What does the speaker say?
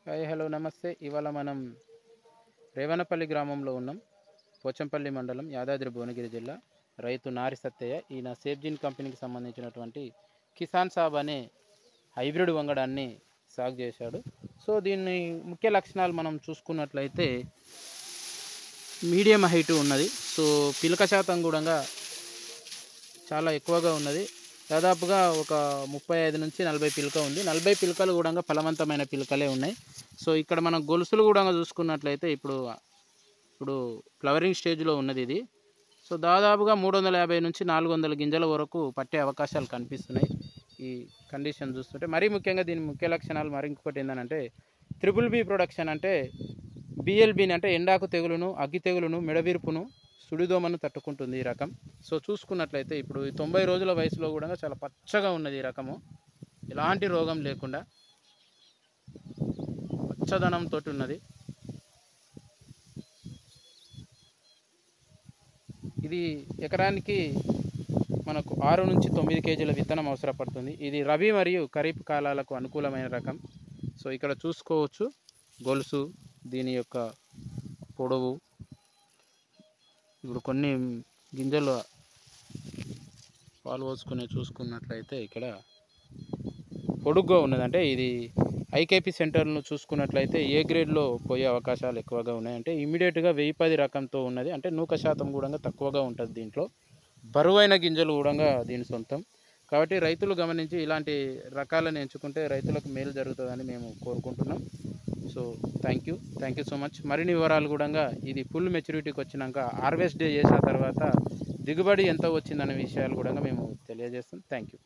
Hi hello నమస్తే. ఇవాళ మనం రేవనపల్లి గ్రామంలో ఉన్నాం. పోచంపల్లి మండలం, యాదాద్రి భువనగిరి జిల్లా. రైతు నారి సత్తయ్య. ఈయన సేఫ్జిన్ కంపెనీకి సంబంధించినటువంటి కిసాన్ సాబ్ అనే హైబ్రిడ్ వంగడాన్ని సాగు చేశాడు. సో దీన్ని ముఖ్య లక్షణాలు మనం చూసుకున్నట్లయితే మీడియం హైట్ ఉన్నది. సో పిలక శాతం కూడా చాలా ఎక్కువగా ఉన్నది. దాదాపుగా ఒక 35 నుంచి 40 పిలక ఉంది. 40 పిలకలు కూడా ఫలవంతమైన పిలకలే ఉన్నాయి. సో ఇక్కడ మనం గొలుసులు కూడా చూసుకున్నట్లయితే ఇప్పుడు ఫ్లవరింగ్ స్టేజ్లో ఉన్నది ఇది. సో దాదాపుగా 350 నుంచి 400 గింజల వరకు పట్టే అవకాశాలు కనిపిస్తున్నాయి ఈ కండిషన్ చూస్తుంటే. మరీ ముఖ్యంగా దీని ముఖ్య లక్షణాలు మరి ఇంకొకటి ఏంటంటే BBB ప్రొడక్షన్. అంటే BLBని అంటే ఎండాకు తెగులును, అగ్గి తెగులును, మెడవిరుపును, సుడిదోమను తట్టుకుంటుంది ఈ రకం. సో చూసుకున్నట్లయితే ఇప్పుడు 90 రోజుల వయసులో కూడా చాలా పచ్చగా ఉన్నది ఈ రకము. ఎలాంటి రోగం లేకుండా పచ్చదనంతో ఉన్నది. ఇది ఎకరానికి మనకు 6 నుంచి 9 కేజీల విత్తనం అవసరపడుతుంది. ఇది రబీ మరియు ఖరీఫ్ కాలాలకు అనుకూలమైన రకం. సో ఇక్కడ చూసుకోవచ్చు గొలుసు, దీని యొక్క పొడవు. ఇప్పుడు కొన్ని గింజలు పాలు పోసుకునే చూసుకున్నట్లయితే ఇక్కడ పొడుగ్గా ఉన్నది. అంటే ఇది ఐకేపీ సెంటర్ను చూసుకున్నట్లయితే ఏ గ్రేడ్లో పోయే అవకాశాలు ఎక్కువగా ఉన్నాయి. అంటే ఇమీడియట్గా 1010 రకంతో ఉన్నది. అంటే నూక శాతం కూడా తక్కువగా ఉంటుంది దీంట్లో. బరువైన గింజలు కూడా దీని సొంతం. కాబట్టి రైతులు గమనించి ఇలాంటి రకాలను ఎంచుకుంటే రైతులకు మేలు జరుగుతుందని మేము కోరుకుంటున్నాం. So thank you so much. మరిన్ని వివరాలు కూడా ఇది ఫుల్ మెచ్యూరిటీకి వచ్చినాక హార్వెస్ట్ డే చేసిన తర్వాత దిగుబడి ఎంత వచ్చిందనే విషయాలు కూడా మేము తెలియజేస్తాం. Thank you.